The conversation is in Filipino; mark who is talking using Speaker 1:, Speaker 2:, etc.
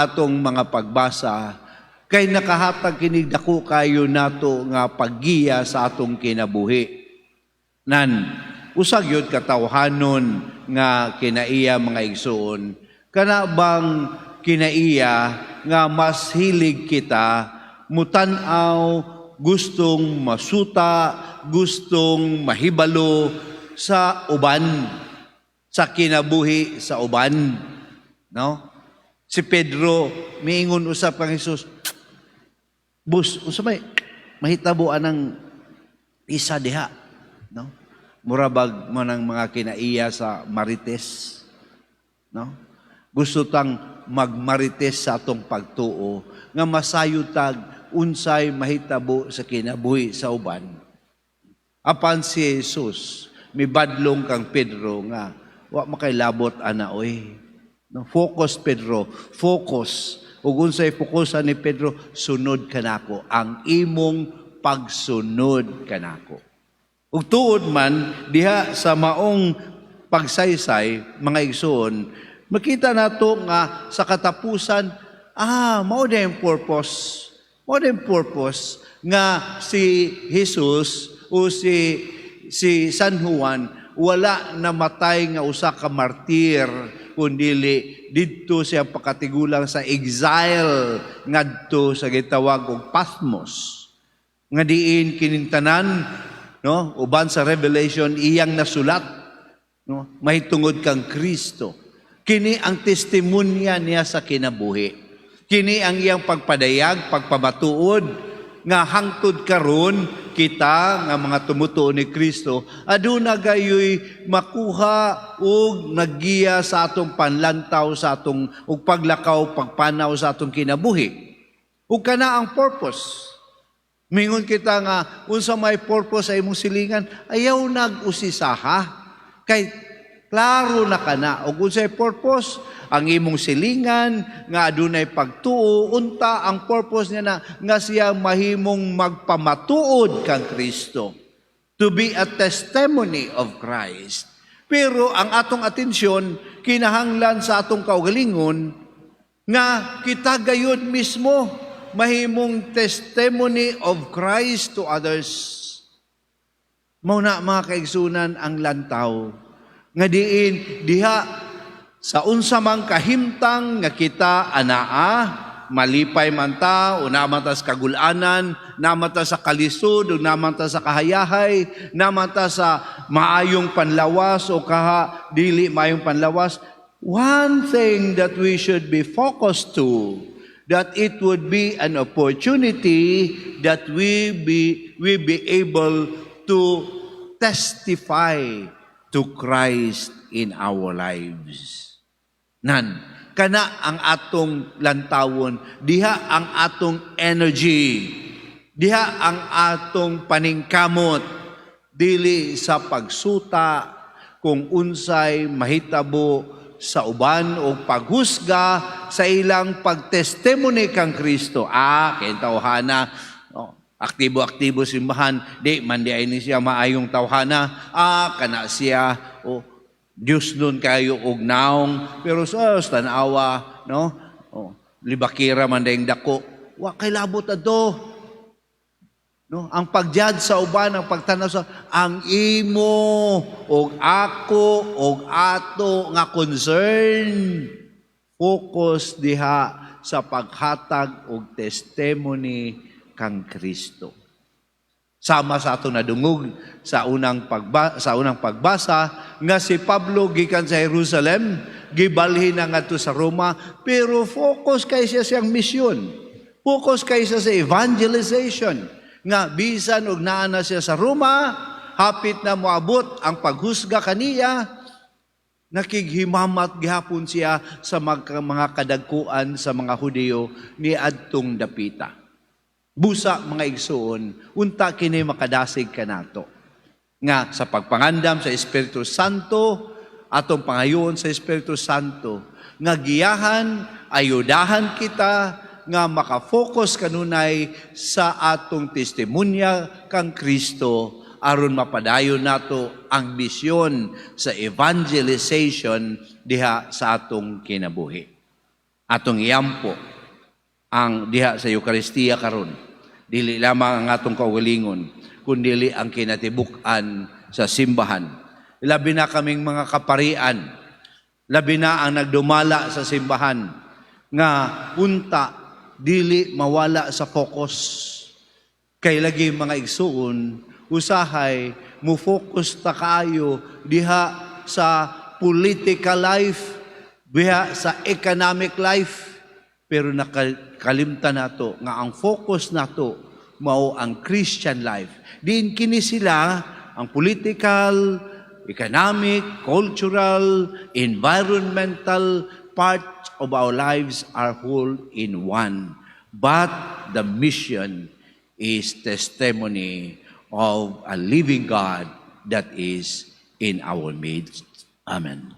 Speaker 1: atong mga pagbasa kay nakahatag kini dako kayo nato nga paggiya sa atong kinabuhi. Nan usag yun katawhanon nga kinaiya mga igsoon, kana bang kinaiya nga mas hilig kita mutan-aw, gustong masuta, gustong mahibalo sa uban, sa kinabuhi sa uban, no? Si Pedro, miingon usap kang Jesus, Bus, usapay, mahitabuan ng isa diha, no? Murabag mo ng mga kinaiya sa marites, no? Gusto tang magmarites sa atong pagtuo, nga masayutag, unsay mahitabo sa kinabuhi sa uban. Apan si Jesus, may badlong kang Pedro nga, wa makailabot ana oy. No, focus Pedro, focus. Ug unsay fokusan ni Pedro, sunod kanako, ang imong pagsunod kanako. Ug tuod man diha sa maong pagsaysay mga igsoon, makita nato nga sa katapusan, mao na yung purpose. Mao na yung purpose nga si Jesus o si San Juan wala namatay nga usa ka martir, kundili didto siya pakatigulang sa exile ngadto sa gitawag og Patmos, nga diin kinintanan, no, uban sa Revelation iyang nasulat, no, mahitungod kang Kristo. Kini ang testimonya niya sa kinabuhi, kini ang iyang pagpadayag, pagpamatuod, nga hangtod karon kita nga mga tumutuo ni Kristo aduna gayoy makuha ug naggiya sa atong panlantaw, sa atong ug paglakaw, pagpanaw sa atong kinabuhi. Ug kana ang purpose. Mingon kita nga unsa may purpose sa imong silingan, ayaw nag-usisaha kay klaro na kana. Ug unsay purpose ang imong silingan nga adunay pagtuo, unta ang purpose niya na nga siya mahimong magpamatuod kang Kristo, to be a testimony of Christ. Pero ang atong atensyon kinahanglan sa atong kaugalingon nga kita gayud mismo mahimong testimony of Christ to others. Mao na mga kaigsunan ang lantaw nga diin diha sa unsa man kahimtang nga kita anaa, malipay man ta, o naman ta sa kagulanan, naman ta sa kalisod, o naman ta sa kahayahay, naman ta sa maayong panlawas o dili maayong panlawas, one thing that we should be focused to, that it would be an opportunity that we be able to testify to Christ in our lives. Nan, kana ang atong lantawon, diha ang atong energy, diha ang atong paningkamot, dili sa pagsuta kung unsay mahitabo sa uban o paghusga sa ilang pagtestimony kang Kristo. Kay tawhana, aktibo-aktibo simbahan, di man di ay ni siya maayong tawhana, kana siya, Diyos nun kayo og naong, pero sa tanawa, no? Libakira man dayong dako, wa kay labot ato. No? Ang pagjud sa uban, ang pagtanaw sa ang imo og ako og ato nga concern. Focus diha sa paghatag og testimony kang Kristo. Sama sa ato nadungog sa unang pagbasa nga si Pablo gikan sa Jerusalem, gibalhin na ngadto sa Roma, pero focus kay siya siyang misyon. Focus kay siya sa evangelization. Nga bisan og naa na siya sa Roma, hapit na moabot ang paghusga kaniya, nakighimamat gihapon siya sa mga kadagkuan sa mga Hudyo ni adtong dapita. Busa mga igsoon, unta kini makadasig kanato. Nga sa pagpangandam sa Espiritu Santo, atong pangayoon sa Espiritu Santo, nga giyahan, ayudahan kita, nga makafocus kanunay sa atong testimonya kang Kristo, aron mapadayon nato ang misyon sa evangelization diha sa atong kinabuhi. atong iyampo ang diha sa Eucharistia karon. Dili lamang ang atong kaugalingon, kundi ang kinatibuk-an sa simbahan. Labi na kaming mga kaparian, labi na ang nagdumala sa simbahan, nga unta, dili mawala sa focus. Kay lagi mga igsuon, usahay, mo-focus ta kayo diha sa political life, diha sa economic life, pero nakalimtan nato nga ang focus nato mao ang Christian life. Diin kini sila ang political, economic, cultural, environmental parts of our lives are whole in one. But the mission is testimony of a living God that is in our midst. Amen.